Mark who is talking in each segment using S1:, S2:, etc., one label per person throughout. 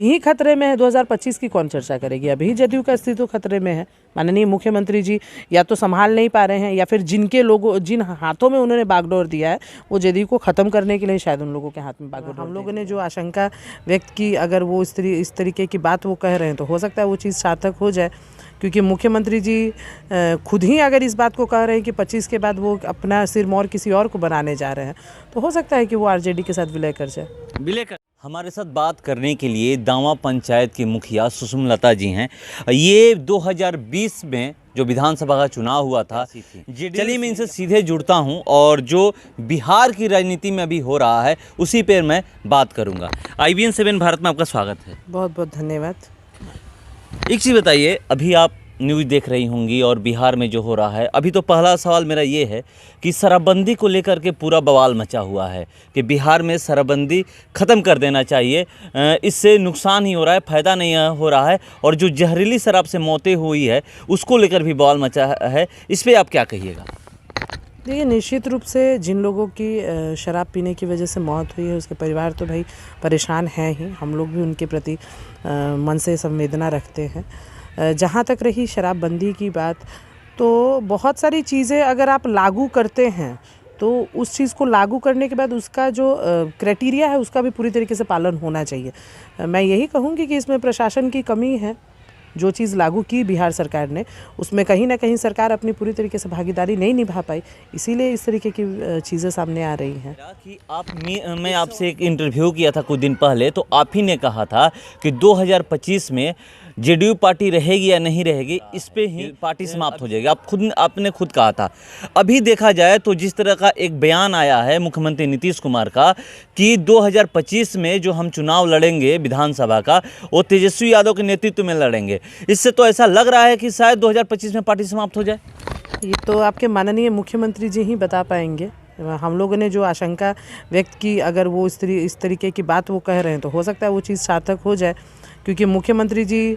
S1: ही खतरे में है। 2025 की कौन चर्चा करेगी? अभी जदयू का अस्तित्व खतरे में है। माननीय मुख्यमंत्री जी या तो संभाल नहीं पा रहे हैं या फिर जिन हाथों में उन्होंने बागडोर दिया है वो जदयू को ख़त्म करने के लिए शायद उन लोगों के हाथ में बागडोर। हम लोगों ने जो आशंका व्यक्त की, अगर वो इस तरीके की बात वो कह रहे हैं तो हो सकता है वो चीज़ सार्थक हो जाए, क्योंकि मुख्यमंत्री जी खुद ही अगर इस बात को कह रहे हैं कि 25 के बाद वो अपना सिरमौर किसी और को बनाने जा रहे हैं, तो हो सकता है कि वो आरजेडी के साथ विलय कर जाए।
S2: विलय कर हमारे साथ बात करने के लिए दावा पंचायत की मुखिया सुषमलता जी हैं। ये 2020 में जो विधानसभा का चुनाव हुआ था, चलिए मैं इनसे सीधे जुड़ता हूं और जो बिहार की राजनीति में अभी हो रहा है उसी पर मैं बात करूंगा। IBN 7 भारत में आपका स्वागत है।
S1: बहुत बहुत धन्यवाद।
S2: एक चीज़ बताइए, अभी आप न्यूज़ देख रही होंगी और बिहार में जो हो रहा है, अभी तो पहला सवाल मेरा ये है कि शराबबंदी को लेकर के पूरा बवाल मचा हुआ है कि बिहार में शराबबंदी ख़त्म कर देना चाहिए, इससे नुकसान ही हो रहा है, फ़ायदा नहीं हो रहा है, और जो जहरीली शराब से मौतें हुई है उसको लेकर भी बवाल मचा है। इस पर आप क्या कहिएगा?
S1: देखिए, निश्चित रूप से जिन लोगों की शराब पीने की वजह से मौत हुई है उसके परिवार तो भाई परेशान हैं ही। हम लोग भी उनके प्रति मन से संवेदना रखते हैं। जहाँ तक रही शराबबंदी की बात, तो बहुत सारी चीज़ें अगर आप लागू करते हैं तो उस चीज़ को लागू करने के बाद उसका जो क्राइटेरिया है उसका भी पूरी तरीके से पालन होना चाहिए। मैं यही कहूँगी कि इसमें प्रशासन की कमी है। जो चीज़ लागू की बिहार सरकार ने, उसमें कहीं ना कहीं सरकार अपनी पूरी तरीके से भागीदारी नहीं निभा पाई, इसीलिए इस तरीके की चीज़ें सामने आ रही हैं।
S2: कि मैं आपसे एक इंटरव्यू किया था कुछ दिन पहले, तो आप ही ने कहा था कि 2025 में जेडीयू पार्टी रहेगी या नहीं रहेगी, इस पे ही पार्टी समाप्त हो जाएगी। आपने खुद कहा था। अभी देखा जाए तो जिस तरह का एक बयान आया है मुख्यमंत्री नीतीश कुमार का कि 2025 में जो हम चुनाव लड़ेंगे विधानसभा का, वो तेजस्वी यादव के नेतृत्व में लड़ेंगे, इससे तो ऐसा लग रहा है कि शायद 2025 में पार्टी समाप्त हो जाए।
S1: ये तो आपके माननीय मुख्यमंत्री जी ही बता पाएंगे। हम लोगों ने जो आशंका व्यक्त की, अगर वो इस तरीके की बात वो कह रहे हैं तो हो सकता है वो चीज़ सार्थक हो जाए, क्योंकि मुख्यमंत्री जी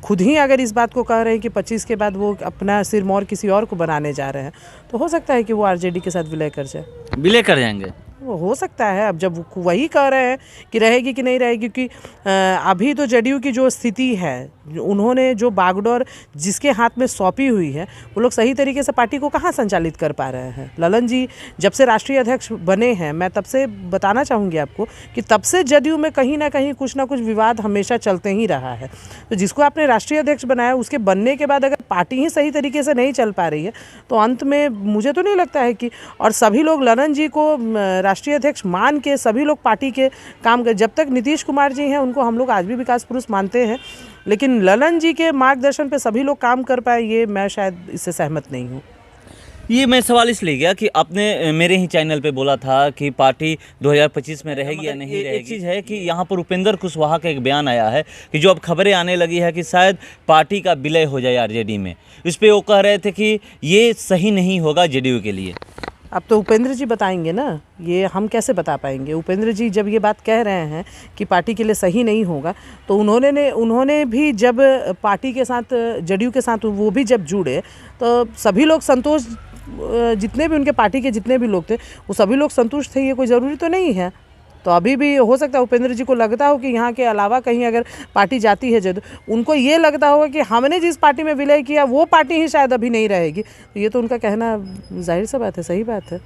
S1: खुद ही अगर इस बात को कह रहे हैं कि 25 के बाद वो अपना सिरमौर किसी और को बनाने जा रहे हैं, तो हो सकता है कि वो आरजेडी के साथ विलय कर जाए।
S2: विलय कर जाएंगे?
S1: वो हो सकता है। अब जब वही कह रहे हैं कि रहेगी कि नहीं रहेगी, क्योंकि अभी तो जदयू की जो स्थिति है, उन्होंने जो बागडोर जिसके हाथ में सौंपी हुई है, वो लोग सही तरीके से पार्टी को कहाँ संचालित कर पा रहे हैं। ललन जी जब से राष्ट्रीय अध्यक्ष बने हैं, मैं तब से बताना चाहूँगी आपको कि तब से जदयू में कहीं ना कहीं कुछ ना कुछ विवाद हमेशा चलते ही रहा है। तो जिसको आपने राष्ट्रीय अध्यक्ष बनाया, उसके बनने के बाद अगर पार्टी ही सही तरीके से नहीं चल पा रही है, तो अंत में मुझे तो नहीं लगता है कि, और सभी लोग ललन जी को राष्ट्रीय अध्यक्ष मान के सभी लोग पार्टी के काम कर, जब तक नीतीश कुमार जी हैं उनको हम लोग आज भी विकास पुरुष मानते हैं, लेकिन ललन जी के मार्गदर्शन पे सभी लोग काम कर पाए, ये मैं शायद इससे सहमत नहीं हूँ।
S2: ये मैं सवाल इसलिए गया कि आपने मेरे ही चैनल पे बोला था कि पार्टी 2025 में रहेगी या नहीं रहेगी। एक चीज़ है कि यहाँ पर उपेंद्र कुशवाहा का एक बयान आया है कि जो अब खबरें आने लगी है कि शायद पार्टी का विलय हो जाए आरजेडी में, इस पर वो कह रहे थे कि ये सही नहीं होगा जेडीयू के लिए।
S1: अब तो उपेंद्र जी बताएंगे ना, ये हम कैसे बता पाएंगे। उपेंद्र जी जब ये बात कह रहे हैं कि पार्टी के लिए सही नहीं होगा, तो उन्होंने भी जब पार्टी के साथ, जदयू के साथ वो भी जब जुड़े, तो सभी लोग संतोष, जितने भी उनके पार्टी के जितने भी लोग थे वो सभी लोग संतुष्ट थे। ये कोई ज़रूरी तो नहीं है। तो अभी भी हो सकता है उपेंद्र जी को लगता हो कि यहाँ के अलावा कहीं अगर पार्टी जाती है जदयू, उनको ये लगता होगा कि हमने जिस पार्टी में विलय किया वो पार्टी ही शायद अभी नहीं रहेगी। तो ये तो उनका कहना जाहिर सा बात है, सही बात है।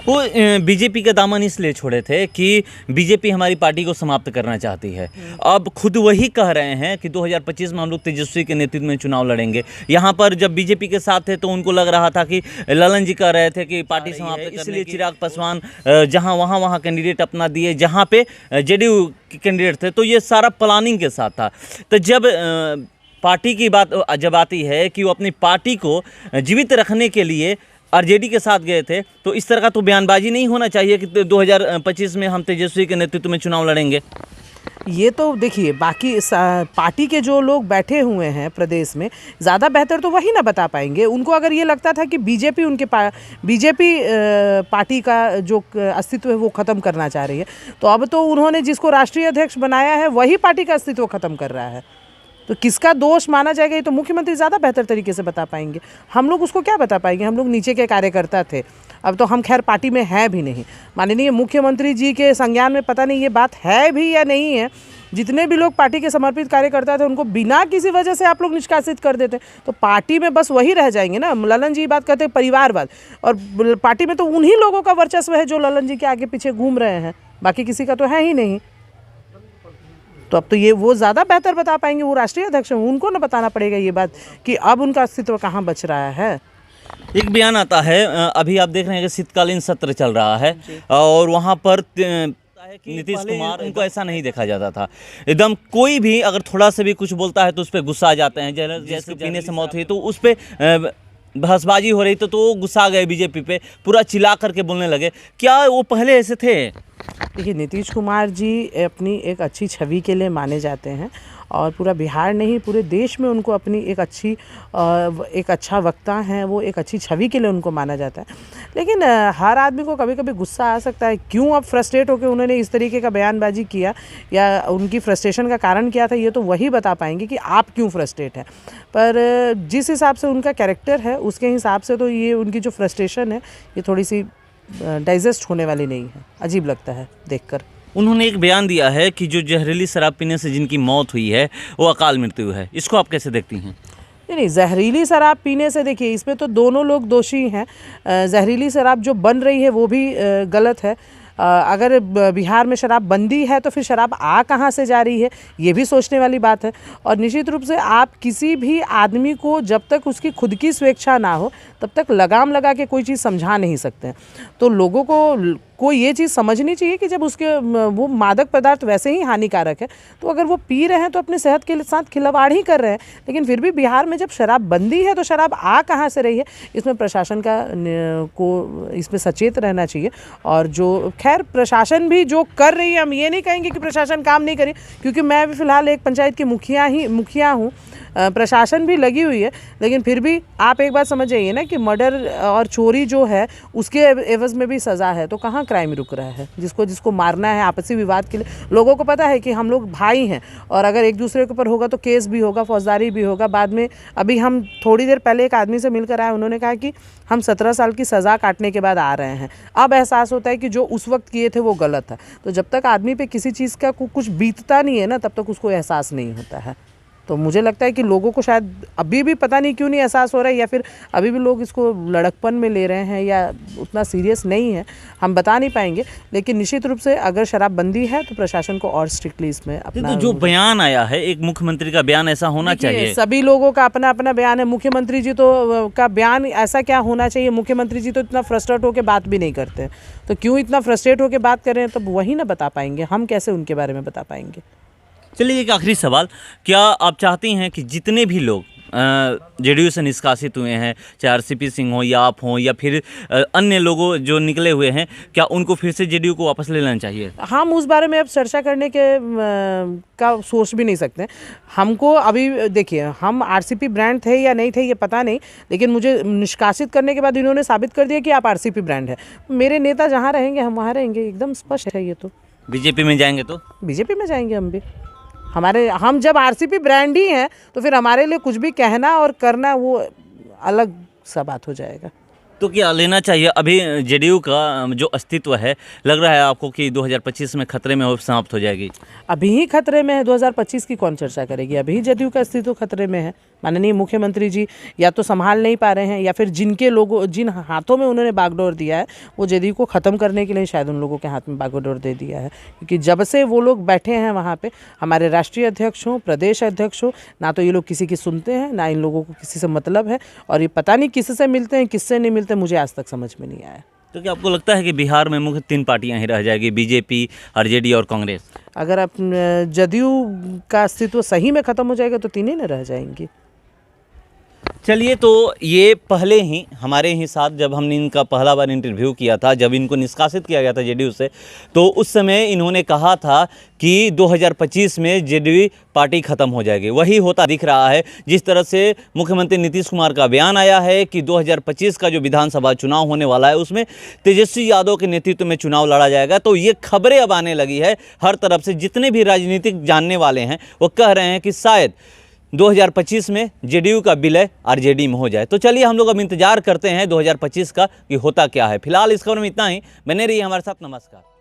S2: वो बीजेपी का दामन इसलिए छोड़े थे कि बीजेपी हमारी पार्टी को समाप्त करना चाहती है। अब खुद वही कह रहे हैं कि 2025 में हम लोग तेजस्वी के नेतृत्व में चुनाव लड़ेंगे। यहाँ पर जब बीजेपी के साथ थे तो उनको लग रहा था कि ललन जी कह रहे थे कि पार्टी समाप्त करने, इसलिए चिराग पासवान जहाँ वहाँ कैंडिडेट अपना दिए जहाँ पे जेडीयू के कैंडिडेट थे। तो ये सारा प्लानिंग के साथ था। तो जब पार्टी की बात जब आती है कि वो अपनी पार्टी को जीवित रखने के लिए आरजेडी के साथ गए थे, तो इस तरह का तो बयानबाजी नहीं होना चाहिए कि 2025 में हम तेजस्वी के नेतृत्व में चुनाव लड़ेंगे।
S1: ये तो देखिए, बाकी पार्टी के जो लोग बैठे हुए हैं प्रदेश में, ज़्यादा बेहतर तो वही ना बता पाएंगे। उनको अगर ये लगता था कि बीजेपी पार्टी का जो अस्तित्व है वो ख़त्म करना चाह रही है, तो अब तो उन्होंने जिसको राष्ट्रीय अध्यक्ष बनाया है वही पार्टी का अस्तित्व ख़त्म कर रहा है। तो किसका दोष माना जाएगा, ये तो मुख्यमंत्री ज़्यादा बेहतर तरीके से बता पाएंगे। हम लोग उसको क्या बता पाएंगे, हम लोग नीचे के कार्यकर्ता थे। अब तो हम खैर पार्टी में हैं भी नहीं। माननीय मुख्यमंत्री जी के संज्ञान में पता नहीं ये बात है भी या नहीं है। जितने भी लोग पार्टी के समर्पित कार्यकर्ता थे उनको बिना किसी वजह से आप लोग निष्कासित कर देते, तो पार्टी में बस वही रह जाएंगे ना। ललन जी बात करते हैं परिवारवाद, और पार्टी में तो उन्हीं लोगों का वर्चस्व है जो ललन जी के आगे पीछे घूम रहे हैं, बाकी किसी का तो है ही नहीं। तो अब तो ये वो ज़्यादा बेहतर बता पाएंगे, वो राष्ट्रीय अध्यक्ष हैं, उनको ना बताना पड़ेगा ये बात कि अब उनका अस्तित्व कहाँ बच रहा है।
S2: एक बयान आता है, अभी आप देख रहे हैं कि शीतकालीन सत्र चल रहा है और वहाँ पर नीतीश कुमार, उनको ऐसा नहीं देखा जाता था। एकदम कोई भी अगर थोड़ा सा भी कुछ बोलता है तो उस पर गुस्सा आ जाते हैं। जैसे पीने से मौत हुई तो उस पर बहसबाजी हो रही तो वो गुस्सा गए बीजेपी पे, पूरा चिल्ला करके बोलने लगे। क्या वो पहले ऐसे थे?
S1: देखिए, नीतीश कुमार जी अपनी एक अच्छी छवि के लिए माने जाते हैं और पूरा बिहार नहीं पूरे देश में उनको अपनी एक अच्छा वक्ता हैं, वो एक अच्छी छवि के लिए उनको माना जाता है। लेकिन हर आदमी को कभी कभी गुस्सा आ सकता है। क्यों अब फ्रस्ट्रेट होकर उन्होंने इस तरीके का बयानबाजी किया या उनकी फ्रस्ट्रेशन का कारण क्या था, ये तो वही बता पाएंगे कि आप क्यों फ्रस्ट्रेट हैं। पर जिस हिसाब से उनका कैरेक्टर है उसके हिसाब से तो ये उनकी जो फ्रस्ट्रेशन है ये थोड़ी सी डाइजेस्ट होने वाली नहीं है। अजीब लगता है देखकर।
S2: उन्होंने एक बयान दिया है कि जो जहरीली शराब पीने से जिनकी मौत हुई है वो अकाल मृत्यु है। इसको आप कैसे देखती हैं?
S1: नहीं, जहरीली शराब पीने से, देखिए इसमें तो दोनों लोग दोषी हैं। जहरीली शराब जो बन रही है वो भी गलत है। अगर बिहार में शराब बंदी है तो फिर शराब आ कहाँ से जा रही है, ये भी सोचने वाली बात है। और निश्चित रूप से आप किसी भी आदमी को जब तक उसकी खुद की स्वेच्छा ना हो तब तक लगाम लगा के कोई चीज़ समझा नहीं सकते हैं। तो लोगों को ये चीज़ समझनी चाहिए कि जब उसके वो मादक पदार्थ वैसे ही हानिकारक है तो अगर वो पी रहे हैं तो अपने सेहत के साथ खिलवाड़ ही कर रहे हैं। लेकिन फिर भी बिहार में जब शराब बंदी है तो शराब आ कहाँ से रही है, इसमें प्रशासन को इसमें सचेत रहना चाहिए। और जो खैर प्रशासन भी जो कर रही है, हम ये नहीं कहेंगे कि प्रशासन काम नहीं करे, क्योंकि मैं भी फ़िलहाल एक पंचायत की मुखिया हूँ, प्रशासन भी लगी हुई है। लेकिन फिर भी आप एक बात समझ जाइए ना कि मर्डर और चोरी जो है उसके एवज में भी सज़ा है, तो कहाँ क्राइम रुक रहा है। जिसको मारना है आपसी विवाद के लिए, लोगों को पता है कि हम लोग भाई हैं और अगर एक दूसरे के ऊपर होगा तो केस भी होगा, फौजदारी भी होगा बाद में। अभी हम थोड़ी देर पहले एक आदमी से मिलकर आए, उन्होंने कहा कि हम 17 साल की सज़ा काटने के बाद आ रहे हैं। अब एहसास होता है कि जो उस वक्त किए थे वो गलत है। तो जब तक आदमी पे किसी चीज़ का कुछ बीतता नहीं है ना, तब तक उसको एहसास नहीं होता है। तो मुझे लगता है कि लोगों को शायद अभी भी पता नहीं क्यों नहीं एहसास हो रहा है, या फिर अभी भी लोग इसको लड़कपन में ले रहे हैं या उतना सीरियस नहीं है, हम बता नहीं पाएंगे। लेकिन निश्चित रूप से अगर शराबबंदी है तो प्रशासन को और स्ट्रिक्टली इसमें अपना,
S2: तो जो बयान आया है एक मुख्यमंत्री का बयान ऐसा होना चाहिए।
S1: सभी लोगों का अपना अपना बयान है। मुख्यमंत्री जी तो का बयान ऐसा क्या होना चाहिए, मुख्यमंत्री जी तो इतना फ्रस्ट्रेट होकर बात भी नहीं करते, तो क्यों इतना फ्रस्ट्रेट होकर बात कर रहे हैं, तब वही ना बता पाएंगे, हम कैसे उनके बारे में बता पाएंगे।
S2: चलिए एक आखिरी सवाल, क्या आप चाहती हैं कि जितने भी लोग जेडीयू से निष्कासित हुए हैं, चाहे आरसीपी सिंह हो या आप हों या फिर अन्य लोगों जो निकले हुए हैं, क्या उनको फिर से जेडीयू को वापस ले लेना चाहिए?
S1: हम उस बारे में अब चर्चा करने का सोच भी नहीं सकते। हमको अभी देखिए, हम आरसीपी ब्रांड थे या नहीं थे ये पता नहीं, लेकिन मुझे निष्कासित करने के बाद इन्होंने साबित कर दिया कि आप आरसीपी ब्रांड है। मेरे नेता जहाँ रहेंगे हम वहाँ रहेंगे, एकदम स्पष्ट है ये तो।
S2: बीजेपी में जाएंगे तो?
S1: बीजेपी में जाएंगे हम भी। हम जब आरसीपी ब्रांड ही हैं तो फिर हमारे लिए कुछ भी कहना और करना वो अलग सा बात हो जाएगा।
S2: तो क्या लेना चाहिए? अभी जेडीयू का जो अस्तित्व है, लग रहा है आपको कि 2025 में खतरे में समाप्त हो जाएगी? अभी
S1: ही खतरे में है, 2025 की कौन चर्चा करेगी। अभी जेडीयू का अस्तित्व खतरे में है। माननीय मुख्यमंत्री जी या तो संभाल नहीं पा रहे हैं या फिर जिन हाथों में उन्होंने बागडोर दिया है वो जेडीयू को ख़त्म करने के लिए शायद उन लोगों के हाथ में बागडोर दे दिया है। क्योंकि जब से वो लोग बैठे हैं वहाँ पे, हमारे राष्ट्रीय अध्यक्ष हों, प्रदेश अध्यक्ष हो, ना तो ये लोग किसी की सुनते हैं, ना इन लोगों को किसी से मतलब है, और ये पता नहीं किससे मिलते हैं किससे नहीं मिलते, मुझे आज तक समझ में नहीं आया।
S2: तो क्या आपको लगता है कि बिहार में मुख्य 3 पार्टियां ही रह जाएगी, बीजेपी, आरजेडी और कांग्रेस?
S1: अगर अब जदयू का अस्तित्व सही में ख़त्म हो जाएगा तो 3 ही न रह जाएंगी।
S2: चलिए, तो ये पहले ही हमारे ही साथ जब हमने इनका पहला बार इंटरव्यू किया था, जब इनको निष्कासित किया गया था जेडीयू से, तो उस समय इन्होंने कहा था कि 2025 में जेडीयू पार्टी ख़त्म हो जाएगी। वही होता दिख रहा है। जिस तरह से मुख्यमंत्री नीतीश कुमार का बयान आया है कि 2025 का जो विधानसभा चुनाव होने वाला है उसमें तेजस्वी यादव के नेतृत्व में चुनाव लड़ा जाएगा, तो ये खबरें अब आने लगी है हर तरफ से। जितने भी राजनीतिक जानने वाले हैं वो कह रहे हैं कि शायद 2025 में जेडीयू का विलय आरजेडी में हो जाए। तो चलिए हम लोग अब इंतजार करते हैं 2025 का कि होता क्या है। फिलहाल इस खबर में इतना ही। बने रहिए हमारे साथ। नमस्कार।